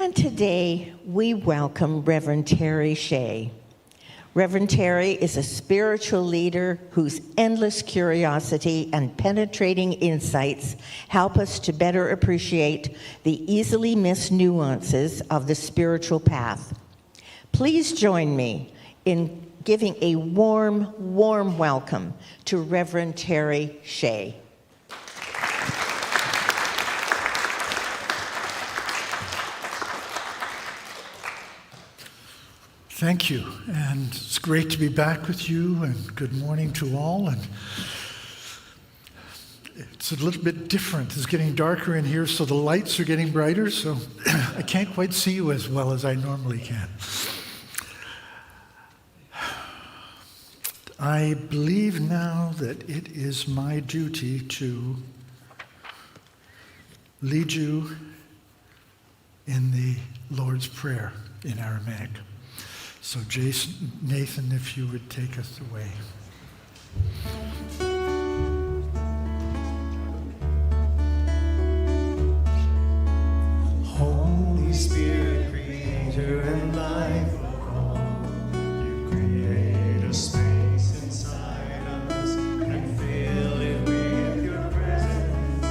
And today we welcome Reverend Terry Shea. Reverend Terry is a spiritual leader whose endless curiosity and penetrating insights help us to better appreciate the easily missed nuances of the spiritual path. Please join me in giving a warm, warm welcome to Reverend Terry Shea. Thank you, and it's great to be back with you, and good morning to all. And it's a little bit different. It's getting darker in here, so the lights are getting brighter, so I can't quite see you as well as I normally can. I believe now that it is my duty to lead you in the Lord's Prayer in Aramaic. So Nathan, if you would take us away. Holy Spirit, creator and life of all, you create a space inside us and fill it with your presence.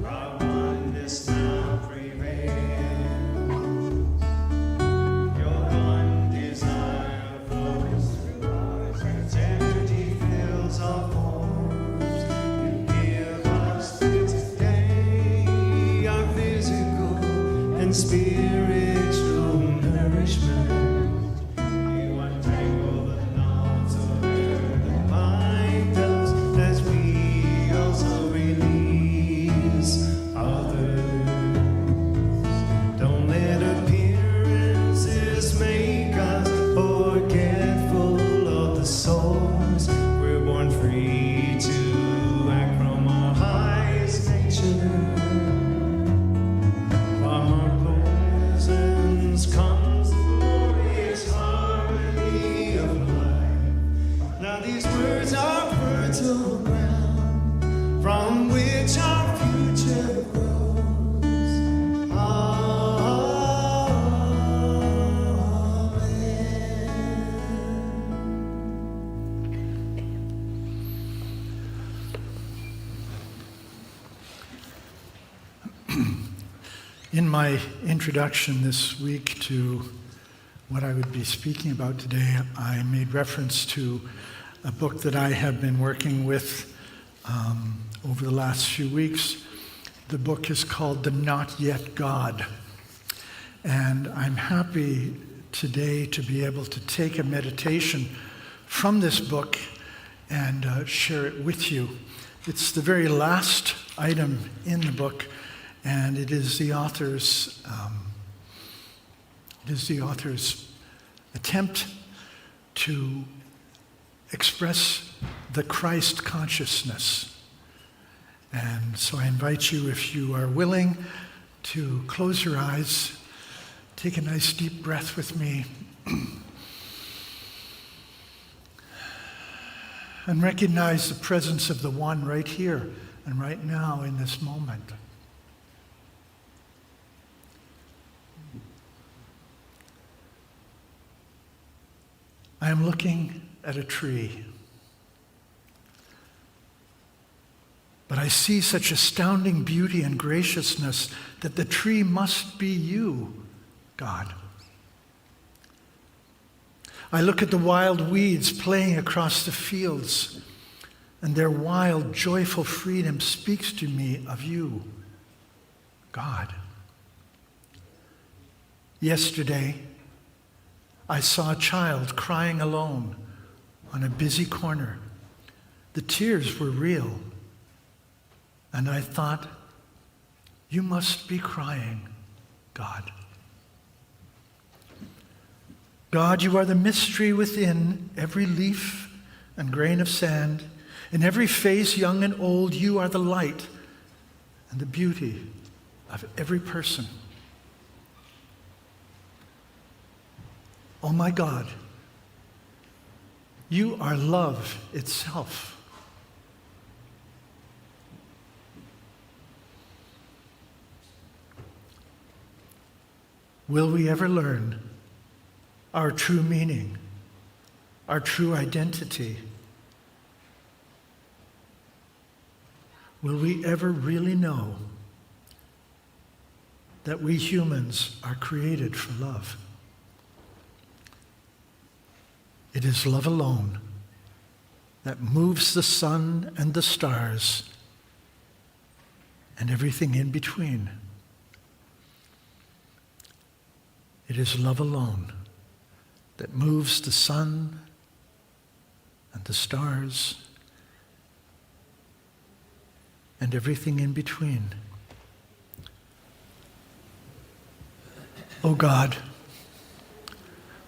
Our oneness now prevails. Spiritual nourishment, you untangle the knots of earth and bind us as we also release others. Don't let appearances make us forgetful of the source. We're born free to act from our highest nature. Comes the glorious harmony of life. Now these words are fertile ground from which our future grows. In my introduction this week to what I would be speaking about today, I made reference to a book that I have been working with over the last few weeks. The book is called The Not Yet God. And I'm happy today to be able to take a meditation from this book and share it with you. It's the very last item in the book. And it is the author's attempt to express the Christ consciousness. And so I invite you, if you are willing, to close your eyes, take a nice deep breath with me, and recognize the presence of the One right here and right now in this moment. I am looking at a tree, but I see such astounding beauty and graciousness that the tree must be you, God. I look at the wild weeds playing across the fields, and their wild, joyful freedom speaks to me of you, God. Yesterday, I saw a child crying alone on a busy corner. The tears were real. And I thought, you must be crying, God. God, you are the mystery within every leaf and grain of sand. In every face, young and old, you are the light and the beauty of every person. Oh my God, you are love itself. will we ever learn our true meaning, our true identity? Will we ever really know that we humans are created for love? It is love alone that moves the sun and the stars and everything in between. It is love alone that moves the sun and the stars and everything in between. Oh God,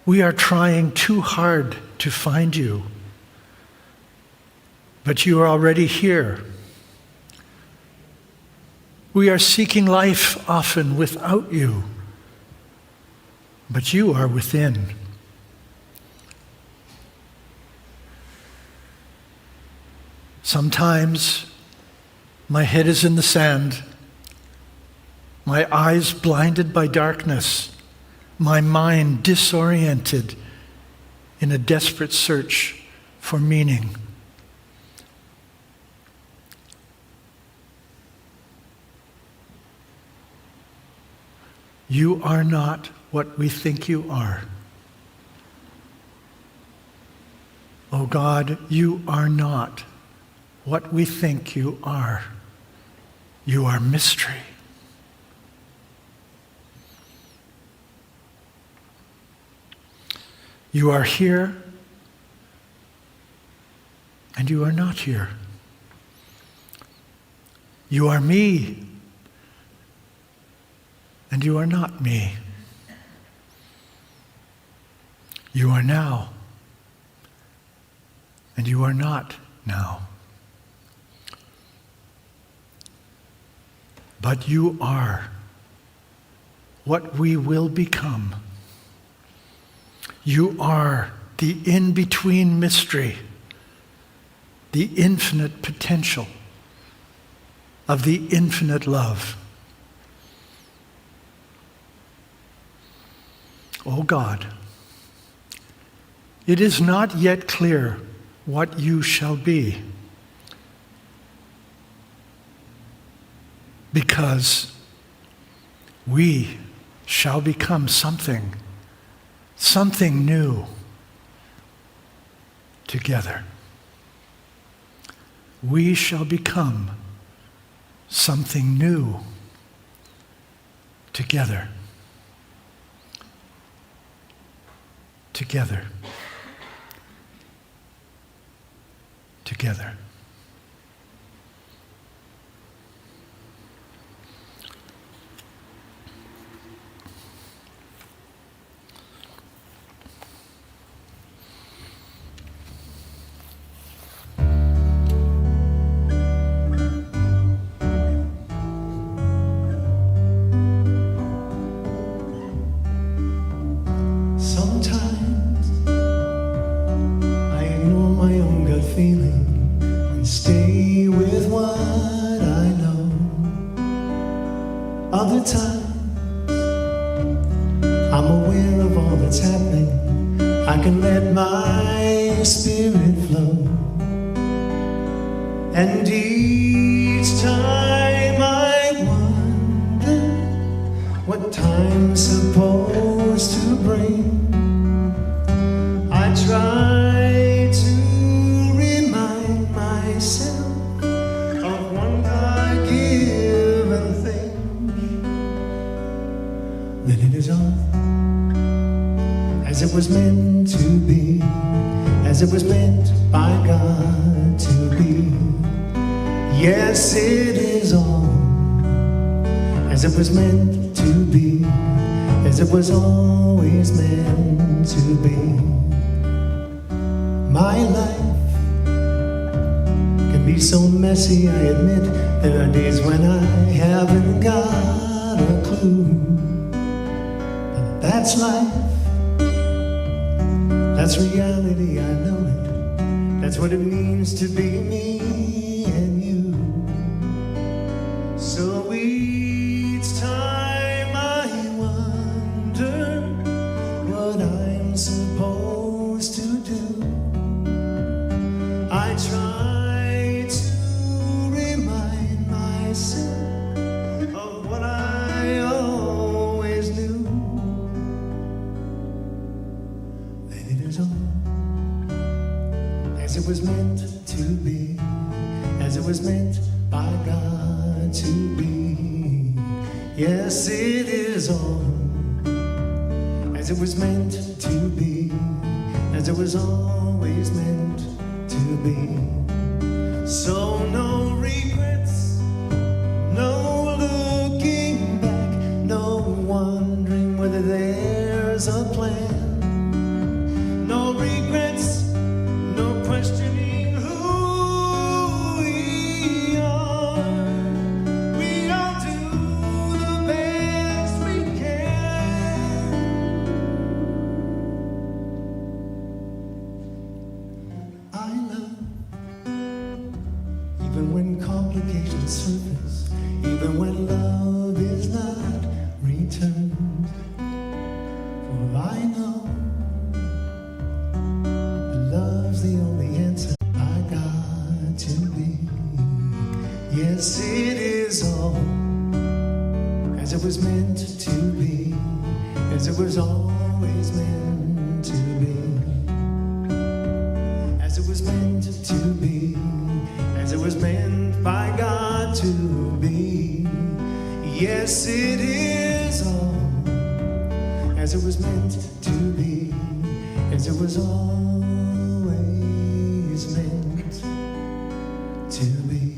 we are trying too hard to find you, but you are already here. We are seeking life often without you, but you are within. Sometimes my head is in the sand, my eyes blinded by darkness, my mind disoriented in a desperate search for meaning. You are not what we think you are. Oh God, you are not what we think you are. You are mystery. You are here, and you are not here. You are me, and you are not me. You are now, and you are not now. But you are what we will become. You are the in-between mystery, the infinite potential of the infinite love. Oh God, it is not yet clear what you shall be, because we shall become something new together. We shall become something new together. Together. Together. Other times, I'm aware of all that's happening. I can let my spirit flow. And each time I wonder what time's supposed to bring. I try to remind myself of one God-given thing, that it is all as it was meant to be, as it was meant by God to be. Yes, it is all as it was meant to be, as it was always meant to be. My life can be so messy, I admit. There are days when I haven't got a clue. But that's life, that's reality, I know it. That's what it means to be me and you. So each time I wonder was meant to be, as it was meant by God to be. Yes, it is all as it was meant to be, as it was always meant to be. So no regrets, no looking back, no wondering whether there's a plan. No regrets, no questioning who we are. We all do the best we can. I love, even when complications surface, even when love is not returned. For I know love's the only answer I got to be. Yes, it is all as it was meant to be, as it was always meant to be. As it was meant to be, as it was meant by God to be. Yes, it is all as it was meant to be, as it was always meant to be.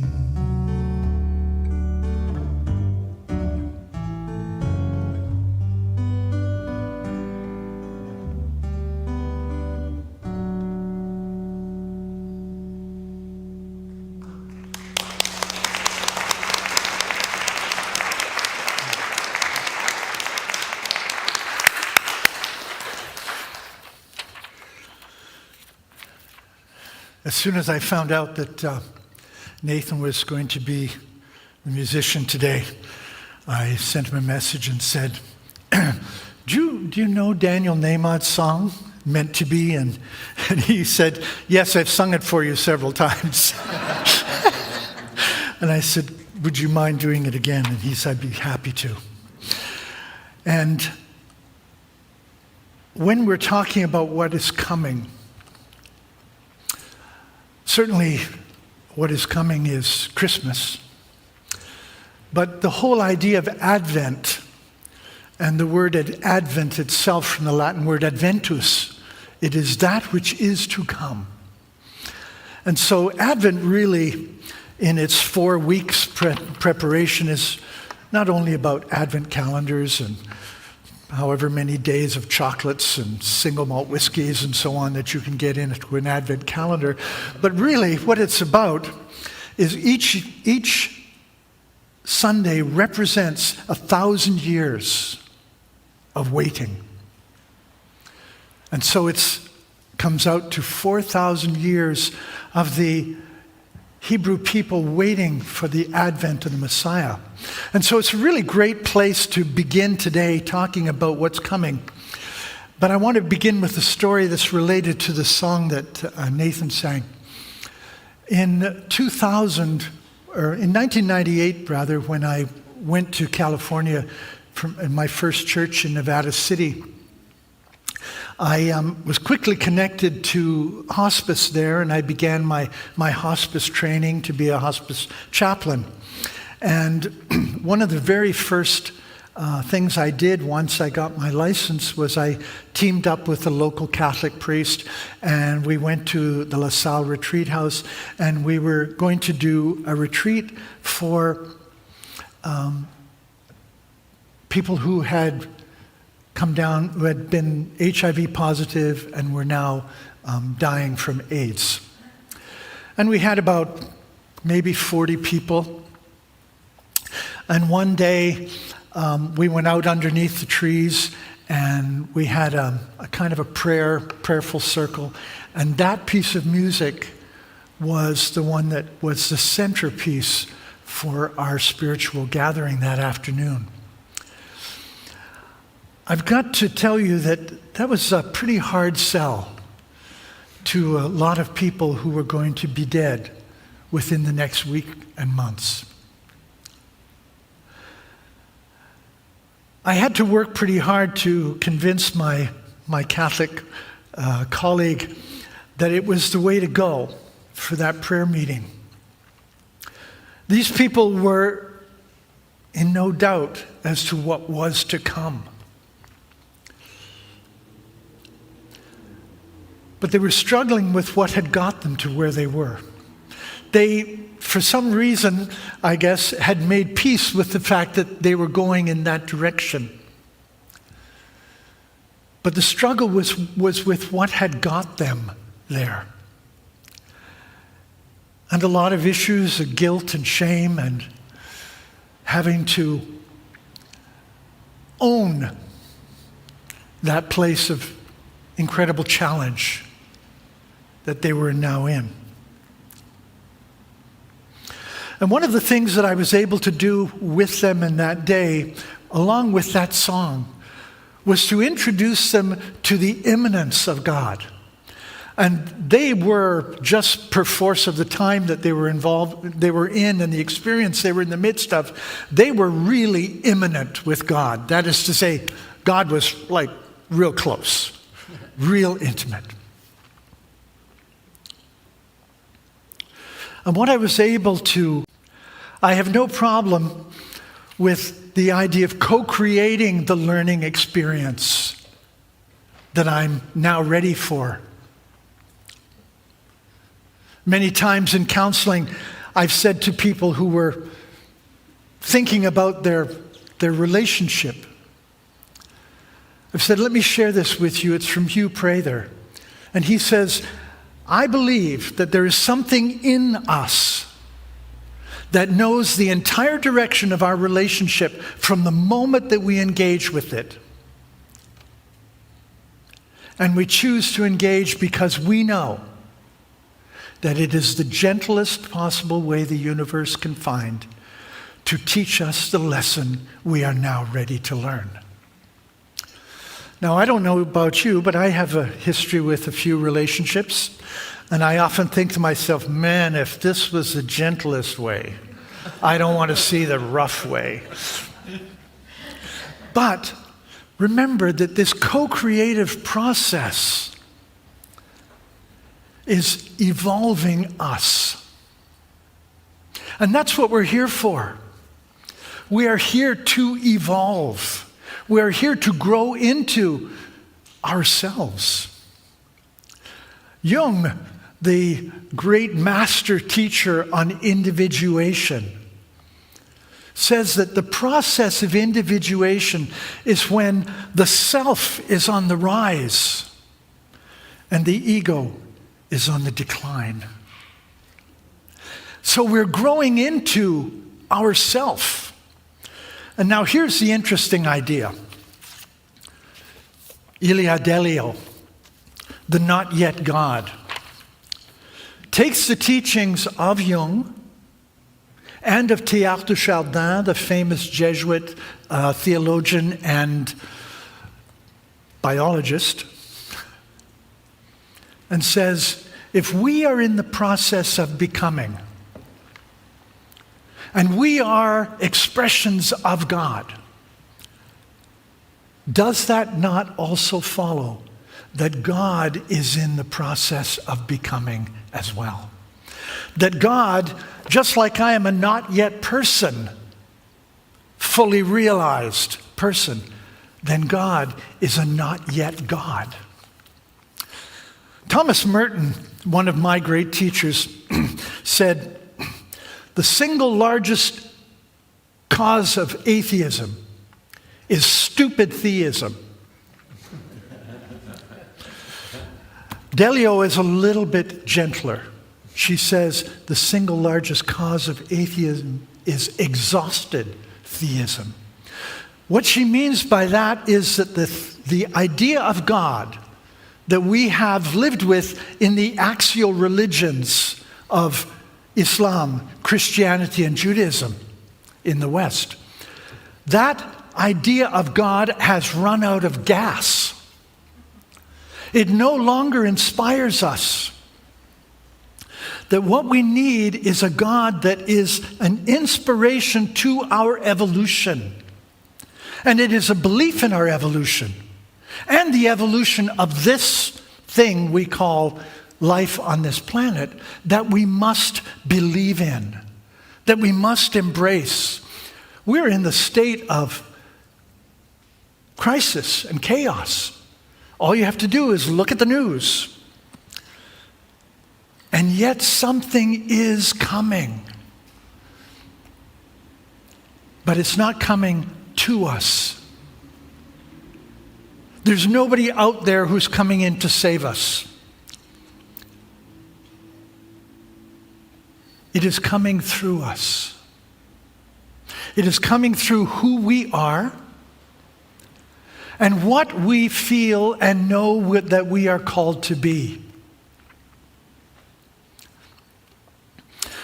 As soon as I found out that Nathan was going to be the musician today, I sent him a message and said, do you know Daniel Nahmod's song, Meant to Be? And he said, yes, I've sung it for you several times. And I said, would you mind doing it again? And he said, I'd be happy to. And when we're talking about what is coming, certainly what is coming is Christmas. But the whole idea of Advent, and the word Advent itself from the Latin word adventus, it is that which is to come. And so Advent really, in its 4 weeks preparation, is not only about Advent calendars and however many days of chocolates and single malt whiskeys and so on that you can get into an Advent calendar. But really what it's about is each Sunday represents 1,000 years of waiting. And so it comes out to 4,000 years of the Hebrew people waiting for the advent of the Messiah. And so it's a really great place to begin today talking about what's coming. But I want to begin with a story that's related to the song that Nathan sang. In 1998, when I went to California in my first church in Nevada City, I was quickly connected to hospice there, and I began my hospice training to be a hospice chaplain. And one of the very first things I did once I got my license was I teamed up with a local Catholic priest, and we went to the La Salle Retreat House, and we were going to do a retreat for people who had come down, who had been HIV positive and were now dying from AIDS. And we had about maybe 40 people. And one day we went out underneath the trees and we had a kind of a prayerful circle. And that piece of music was the one that was the centerpiece for our spiritual gathering that afternoon. I've got to tell you that was a pretty hard sell to a lot of people who were going to be dead within the next week and months. I had to work pretty hard to convince my Catholic colleague that it was the way to go for that prayer meeting. These people were in no doubt as to what was to come. But they were struggling with what had got them to where they were. They, for some reason, I guess, had made peace with the fact that they were going in that direction. But the struggle was with what had got them there. And a lot of issues of guilt and shame and having to own that place of incredible challenge that they were now in. And one of the things that I was able to do with them in that day, along with that song, was to introduce them to the immanence of God. And they were, just per force of the time that they were involved, they were in, and the experience they were in the midst of, they were really immanent with God. That is to say, God was like real close, real intimate. And what I was able to, I have no problem with the idea of co-creating the learning experience that I'm now ready for. Many times in counseling, I've said to people who were thinking about their relationship, I've said, let me share this with you. It's from Hugh Prather. And he says, I believe that there is something in us that knows the entire direction of our relationship from the moment that we engage with it. And we choose to engage because we know that it is the gentlest possible way the universe can find to teach us the lesson we are now ready to learn. Now, I don't know about you, but I have a history with a few relationships, and I often think to myself, man, if this was the gentlest way, I don't want to see the rough way. But remember that this co-creative process is evolving us. And that's what we're here for. We are here to evolve. We are here to grow into ourselves. Jung, the great master teacher on individuation, says that the process of individuation is when the self is on the rise and the ego is on the decline. So we're growing into ourself. And now here's the interesting idea. Ilia Delio, the not yet God, takes the teachings of Jung and of Teilhard de Chardin, the famous Jesuit theologian and biologist, and says, if we are in the process of becoming, and we are expressions of God, does that not also follow that God is in the process of becoming as well? That God, just like I am a not yet person, fully realized person, then God is a not yet God. Thomas Merton, one of my great teachers, said, the single largest cause of atheism is stupid theism. Delio is a little bit gentler. She says the single largest cause of atheism is exhausted theism. What she means by that is that the idea of God that we have lived with in the axial religions of Islam, Christianity, and Judaism in the West, that idea of God has run out of gas. It no longer inspires us. That what we need is a God that is an inspiration to our evolution. And it is a belief in our evolution and the evolution of this thing we call life on this planet that we must believe in, that we must embrace. We're in the state of crisis and chaos. All you have to do is look at the news. And yet something is coming. But it's not coming to us. There's nobody out there who's coming in to save us. It is coming through us. It is coming through who we are and what we feel and know that we are called to be.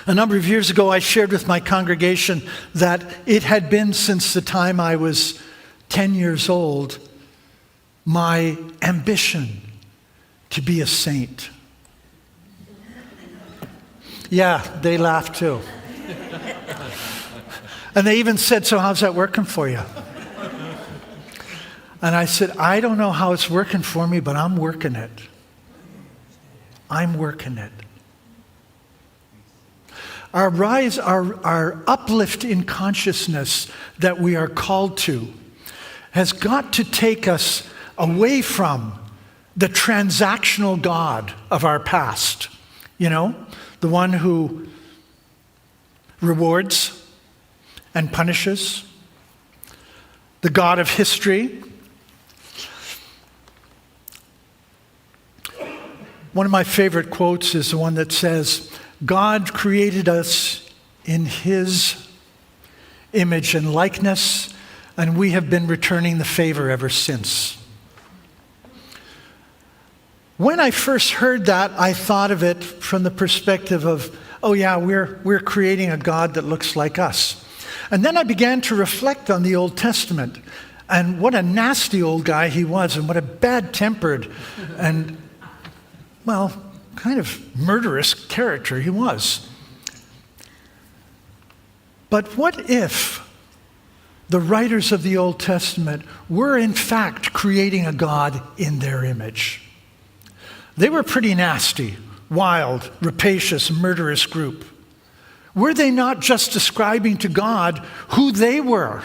A number of years ago, I shared with my congregation that it had been since the time I was 10 years old, my ambition to be a saint. Yeah, they laughed too. And they even said, "So how's that working for you?" And I said, "I don't know how it's working for me, but I'm working it. I'm working it." Our rise, our uplift in consciousness that we are called to has got to take us away from the transactional God of our past. You know, the one who rewards and punishes, the God of history. One of my favorite quotes is the one that says, "God created us in His image and likeness, and we have been returning the favor ever since." When I first heard that, I thought of it from the perspective of, oh yeah, we're creating a God that looks like us. And then I began to reflect on the Old Testament and what a nasty old guy he was and what a bad-tempered and, well, kind of murderous character he was. But what if the writers of the Old Testament were in fact creating a God in their image? They were pretty nasty, wild, rapacious, murderous group. Were they not just describing to God who they were?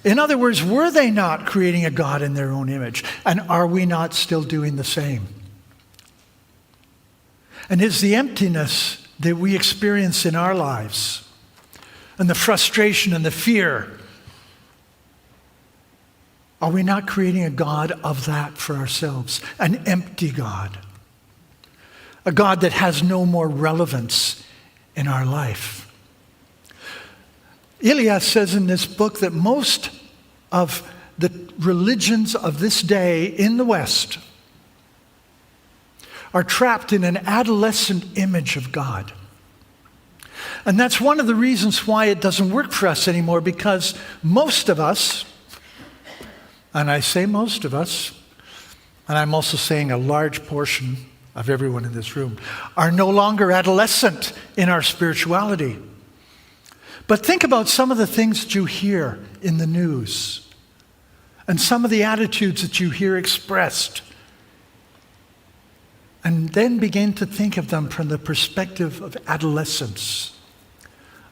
In other words, were they not creating a God in their own image? And are we not still doing the same? And is the emptiness that we experience in our lives, and the frustration and the fear, are we not creating a God of that for ourselves? An empty God. A God that has no more relevance in our life. Ilia says in this book that most of the religions of this day in the West are trapped in an adolescent image of God. And that's one of the reasons why it doesn't work for us anymore, because most of us, and I say most of us, and I'm also saying a large portion of everyone in this room, are no longer adolescent in our spirituality. But think about some of the things that you hear in the news and some of the attitudes that you hear expressed. And then begin to think of them from the perspective of adolescence.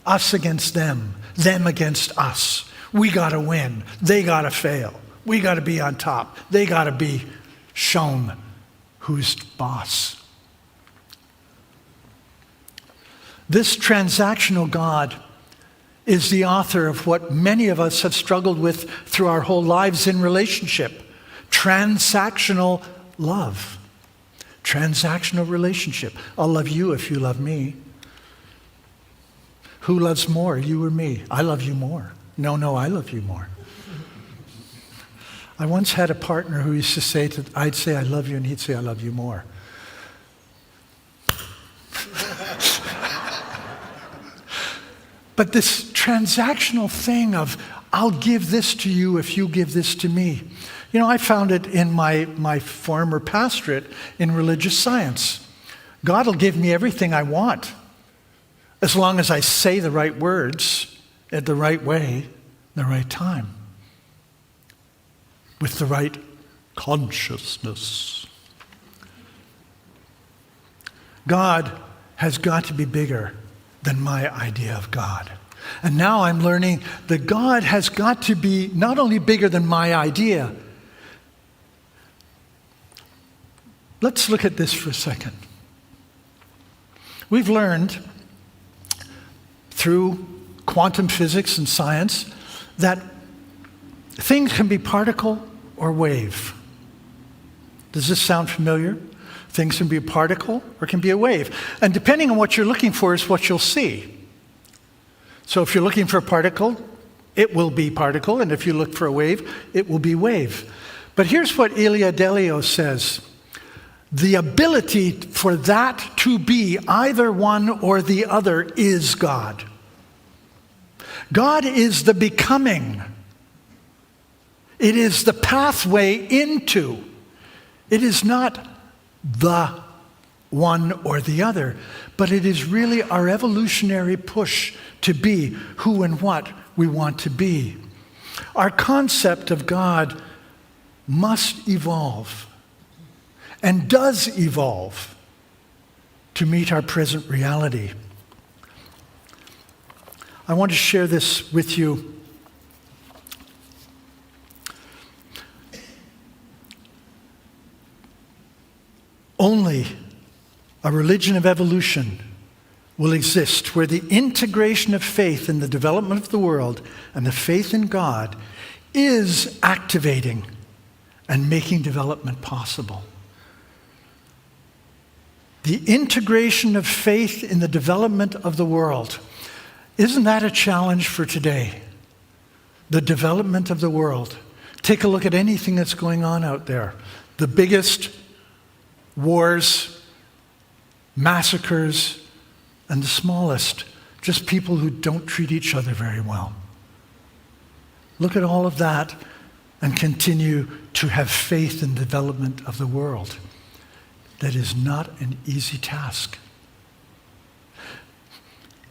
Us against them against us. We got to win, they got to fail. We got to be on top. They got to be shown who's boss. This transactional God is the author of what many of us have struggled with through our whole lives in relationship. Transactional love. Transactional relationship. I'll love you if you love me. Who loves more, you or me? I love you more. No, I love you more. I once had a partner who used to say, I'd say I love you, and he'd say I love you more. But this transactional thing of, I'll give this to you if you give this to me. You know, I found it in my former pastorate in religious science. God will give me everything I want, as long as I say the right words at the right way, the right time, with the right consciousness. God has got to be bigger than my idea of God. And now I'm learning that God has got to be not only bigger than my idea. Let's look at this for a second. We've learned through quantum physics and science that things can be particle or wave. Does this sound familiar? Things can be a particle or can be a wave. And depending on what you're looking for is what you'll see. So if you're looking for a particle, it will be particle. And if you look for a wave, it will be wave. But here's what Ilia Delio says. The ability for that to be either one or the other is God. God is the becoming. It is the pathway into. It is not the one or the other, but it is really our evolutionary push to be who and what we want to be. Our concept of God must evolve and does evolve to meet our present reality. I want to share this with you. Only a religion of evolution will exist where the integration of faith in the development of the world and the faith in God is activating and making development possible. The integration of faith in the development of the world. Isn't that a challenge for today? The development of the world. Take a look at anything that's going on out there. The biggest wars, massacres, and the smallest, just people who don't treat each other very well. Look at all of that and continue to have faith in the development of the world. That is not an easy task.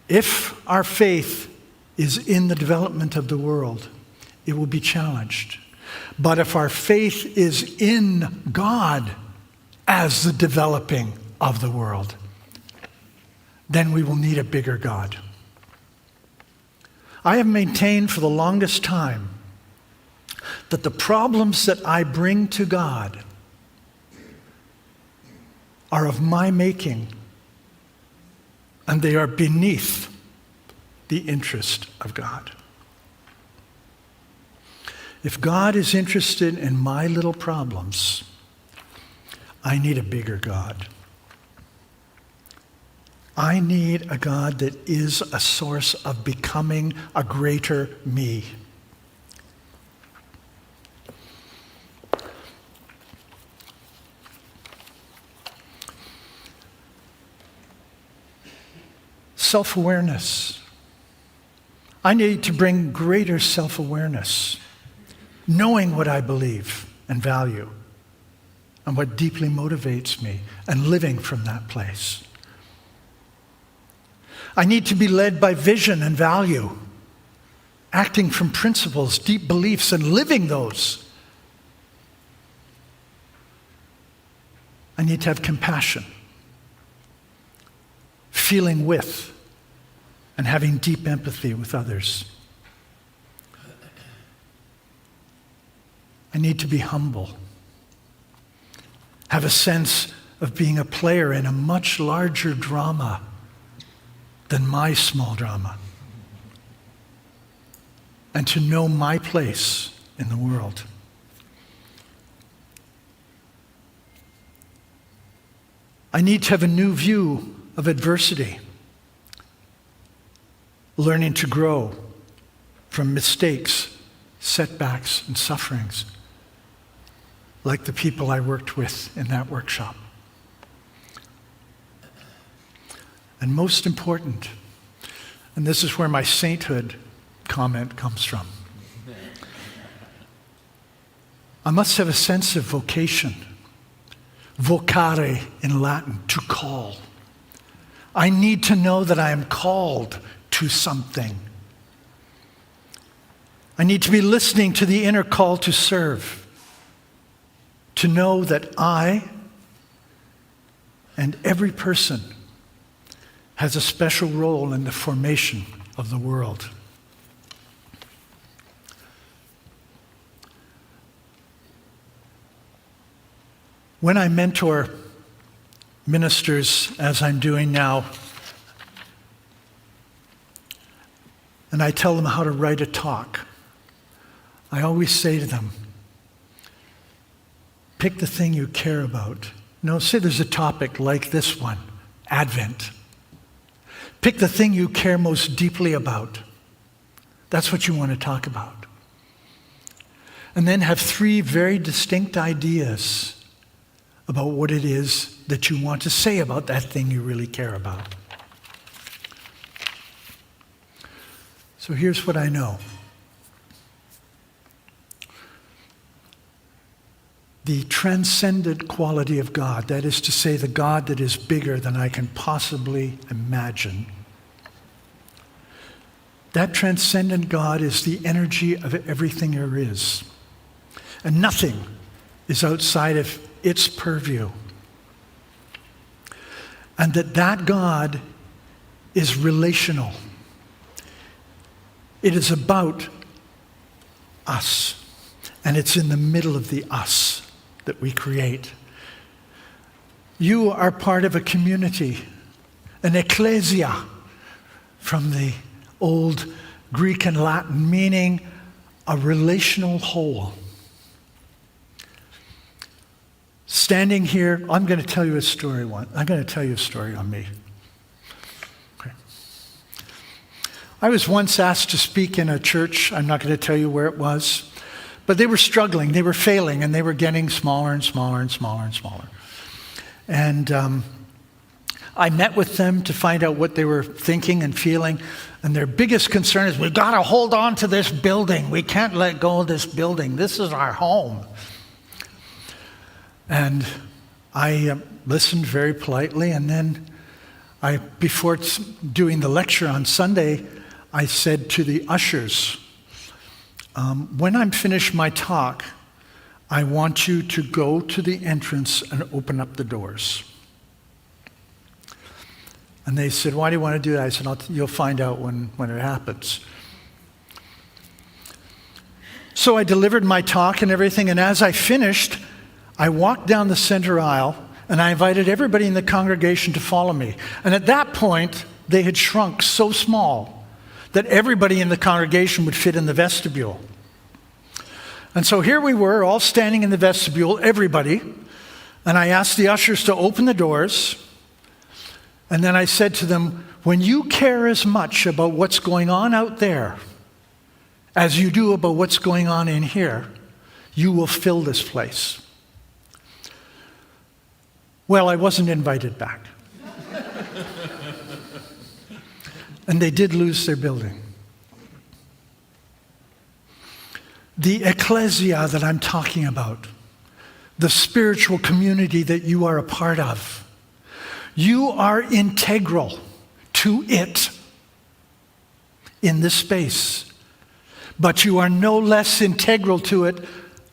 If our faith is in the development of the world, it will be challenged. But if our faith is in God as the developing of the world, then we will need a bigger God. I have maintained for the longest time that the problems that I bring to God are of my making, and they are beneath the interest of God. If God is interested in my little problems, I need a bigger God. I need a God that is a source of becoming a greater me. Self-awareness. I need to bring greater self-awareness, knowing what I believe and value and what deeply motivates me, and living from that place. I need to be led by vision and value, acting from principles, deep beliefs, and living those. I need to have compassion, feeling with, and having deep empathy with others. I need to be humble, have a sense of being a player in a much larger drama than my small drama, and to know my place in the world. I need to have a new view of adversity, learning to grow from mistakes, setbacks, and sufferings, like the people I worked with in that workshop. And most important, and this is where my sainthood comment comes from, I must have a sense of vocation. Vocare in Latin, to call. I need to know that I am called to something. I need to be listening to the inner call to serve, to know that I And every person has a special role in the formation of the world. When I mentor ministers, as I'm doing now, and I tell them how to write a talk, I always say to them, pick the thing you care about. No, say there's a topic like this one, Advent. Pick the thing you care most deeply about. That's what you want to talk about. And then have 3 very distinct ideas about what it is that you want to say about that thing you really care about. So here's what I know. The transcendent quality of God, that is to say, the God that is bigger than I can possibly imagine. That transcendent God is the energy of everything there is. And nothing is outside of its purview. And that God is relational. It is about us. And it's in the middle of the us that we create. You are part of a community, an ecclesia, from the old Greek and Latin, meaning a relational whole. Standing here, I'm going to tell you a story. I'm going to tell you a story on me. Okay. I was once asked to speak in a church. I'm not going to tell you where it was. But they were struggling, they were failing, and they were getting smaller and smaller and smaller and smaller. And I met with them to find out what they were thinking and feeling. And their biggest concern is, we've got to hold on to this building. We can't let go of this building. This is our home. And I listened very politely, and then before doing the lecture on Sunday, I said to the ushers, when I'm finished my talk, I want you to go to the entrance and open up the doors. And they said, why do you want to do that? I said, you'll find out when it happens. So I delivered my talk and everything, and as I finished, I walked down the center aisle, and I invited everybody in the congregation to follow me. And at that point, they had shrunk so small that everybody in the congregation would fit in the vestibule. And so here we were, all standing in the vestibule, everybody, and I asked the ushers to open the doors, and then I said to them, when you care as much about what's going on out there as you do about what's going on in here, you will fill this place. Well, I wasn't invited back. And they did lose their building. The ecclesia that I'm talking about, the spiritual community that you are a part of, you are integral to it in this space, but you are no less integral to it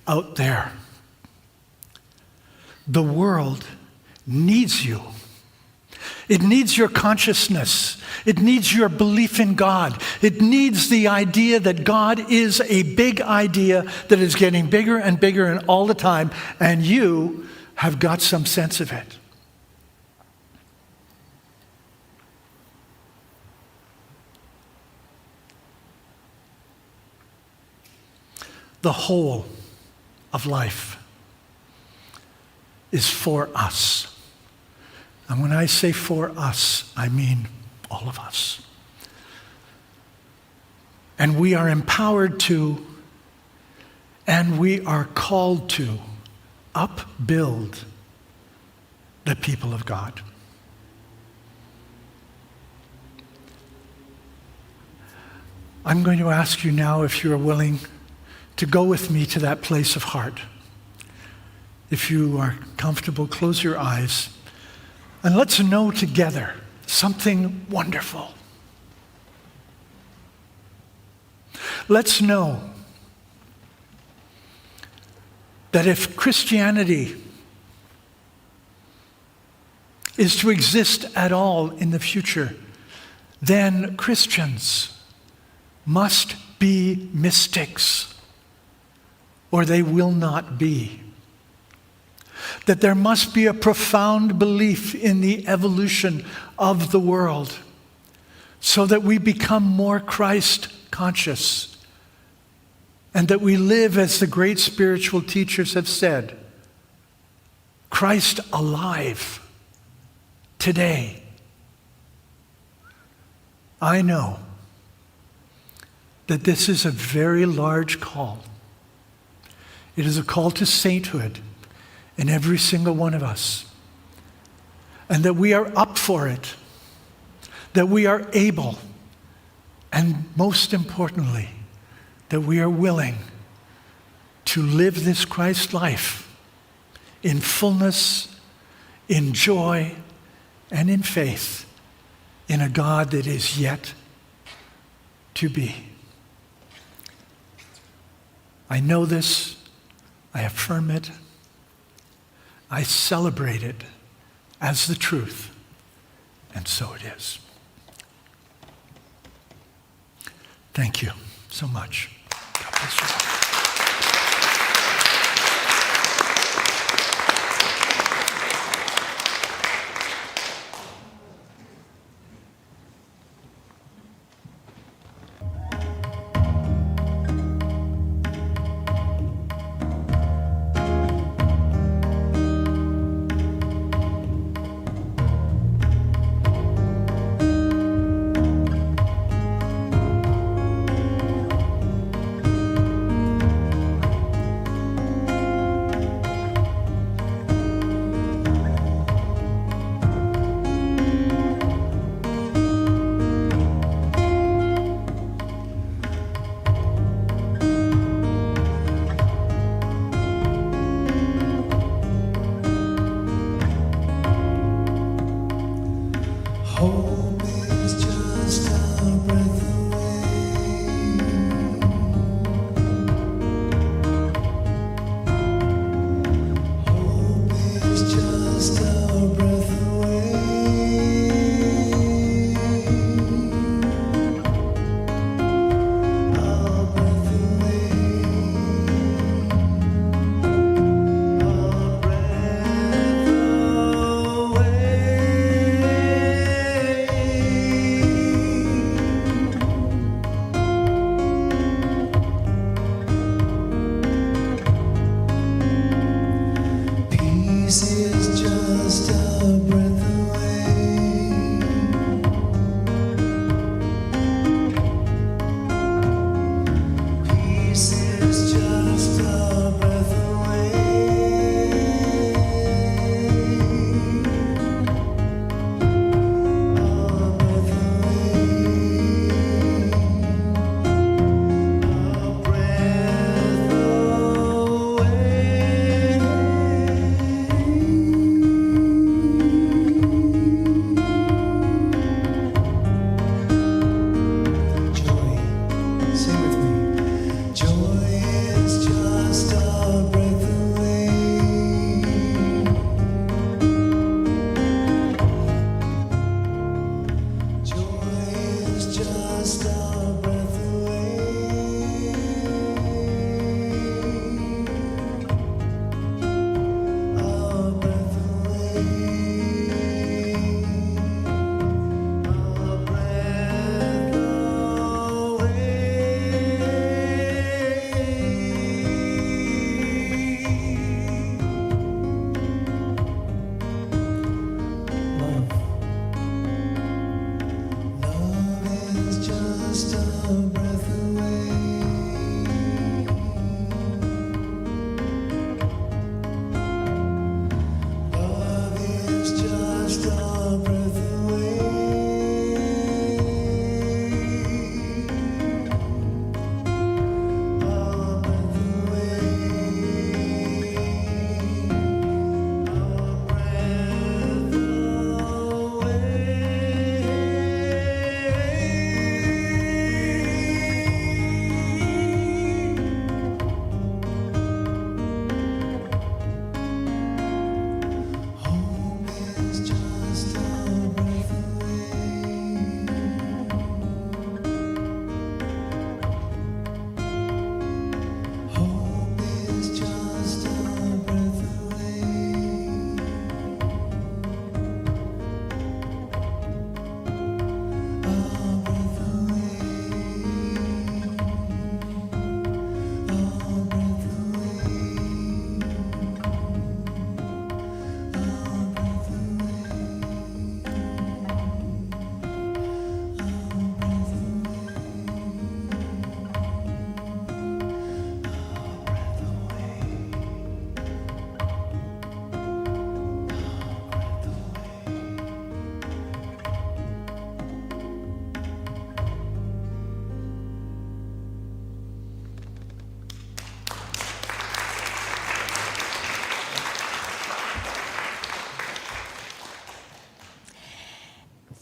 out there. The world needs you. It needs your consciousness. It needs your belief in God. It needs the idea that God is a big idea that is getting bigger and bigger and all the time, and you have got some sense of it. The whole of life is for us. And when I say for us, I mean all of us. And we are empowered to, and we are called to, upbuild the people of God. I'm going to ask you now, if you're willing, to go with me to that place of heart. If you are comfortable, close your eyes. And let's know together something wonderful. Let's know that if Christianity is to exist at all in the future, then Christians must be mystics, or they will not be. That there must be a profound belief in the evolution of the world so that we become more Christ conscious and that we live, as the great spiritual teachers have said, Christ alive today. I know that this is a very large call. It is a call to sainthood in every single one of us. And that we are up for it, that we are able, and most importantly, that we are willing to live this Christ life in fullness, in joy, and in faith in a God that is yet to be. I know this, I affirm it, I celebrate it as the truth, and so it is. Thank you so much. God bless you.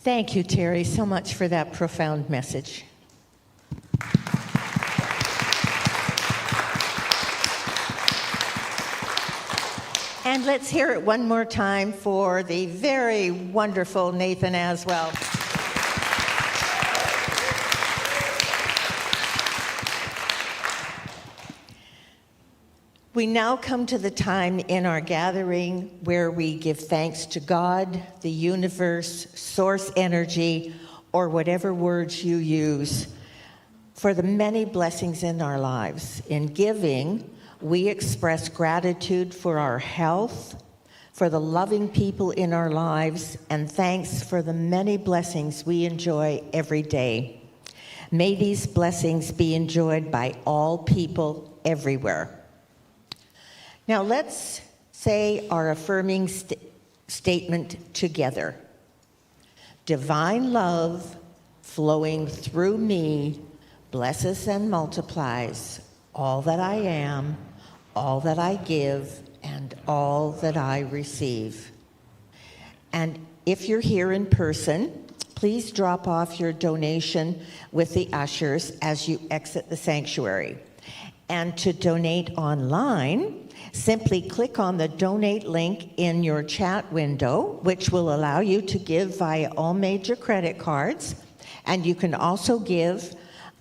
Thank you, Terry, so much for that profound message. And let's hear it one more time for the very wonderful Nathan as well. We now come to the time in our gathering where we give thanks to God, the universe, source energy, or whatever words you use, for the many blessings in our lives. In giving, we express gratitude for our health, for the loving people in our lives, and thanks for the many blessings we enjoy every day. May these blessings be enjoyed by all people everywhere. Now let's say our affirming statement together. Divine love flowing through me blesses and multiplies all that I am, all that I give, and all that I receive. And if you're here in person, please drop off your donation with the ushers as you exit the sanctuary. And to donate online, simply click on the donate link in your chat window, which will allow you to give via all major credit cards. And you can also give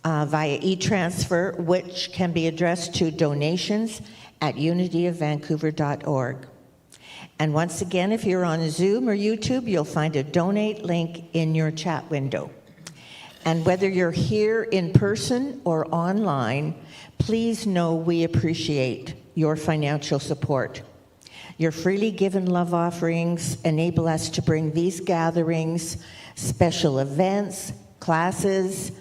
via e-transfer, which can be addressed to donations@unityofvancouver.org. And once again, if you're on Zoom or YouTube, you'll find a donate link in your chat window. And whether you're here in person or online, please know we appreciate your financial support. Your freely given love offerings enable us to bring these gatherings, special events, classes,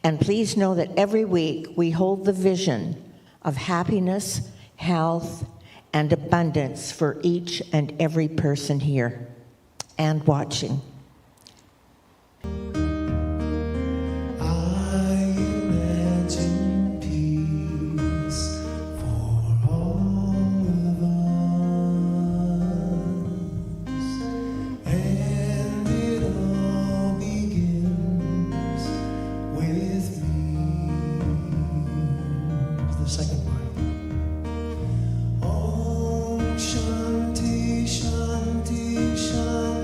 and please know that every week we hold the vision of happiness, health, and abundance for each and every person here and watching. Shanti, Shanti, Shanti.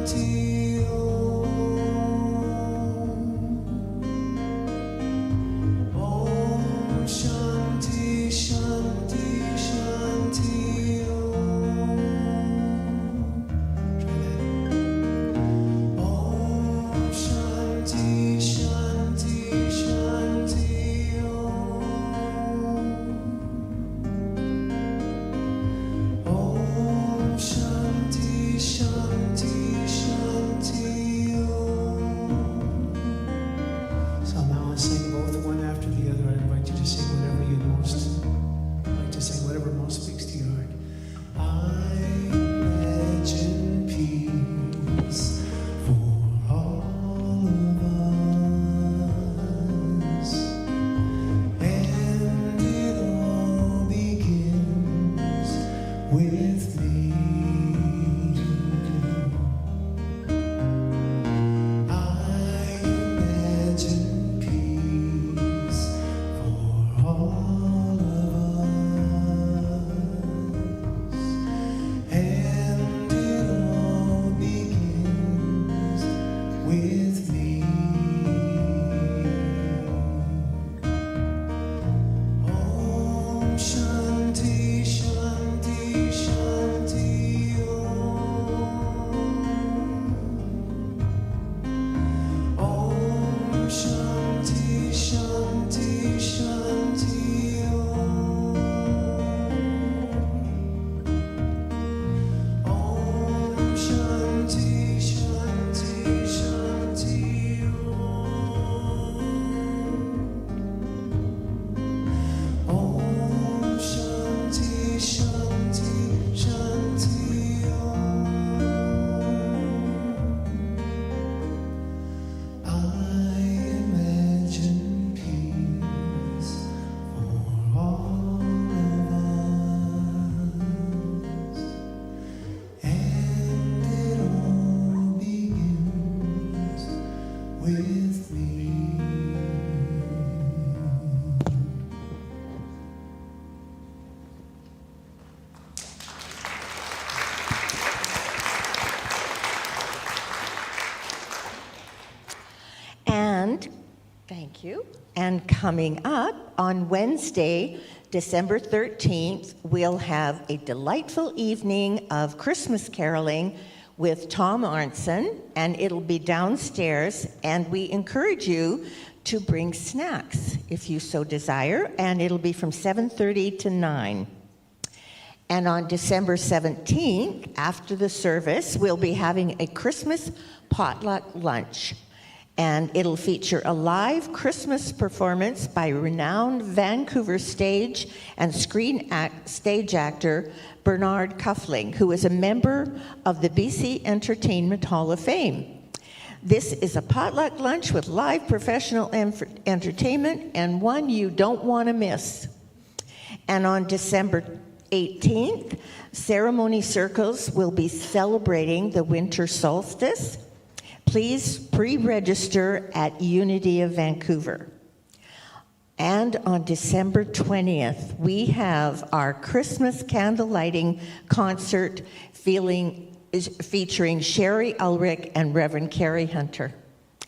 Thank you. And coming up on Wednesday, December 13th, we'll have a delightful evening of Christmas caroling with Tom Arnson, and it'll be downstairs, and we encourage you to bring snacks if you so desire, and it'll be from 7:30 to 9. And on December 17th, after the service, we'll be having a Christmas potluck lunch. And it'll feature a live Christmas performance by renowned Vancouver stage and stage actor Bernard Cuffling, who is a member of the BC Entertainment Hall of Fame. This is a potluck lunch with live professional entertainment and one you don't want to miss. And on December 18th, ceremony circles will be celebrating the winter solstice. Please pre-register at Unity of Vancouver. And on December 20th, we have our Christmas candle lighting concert featuring Sherry Ulrich and Reverend Carrie Hunter.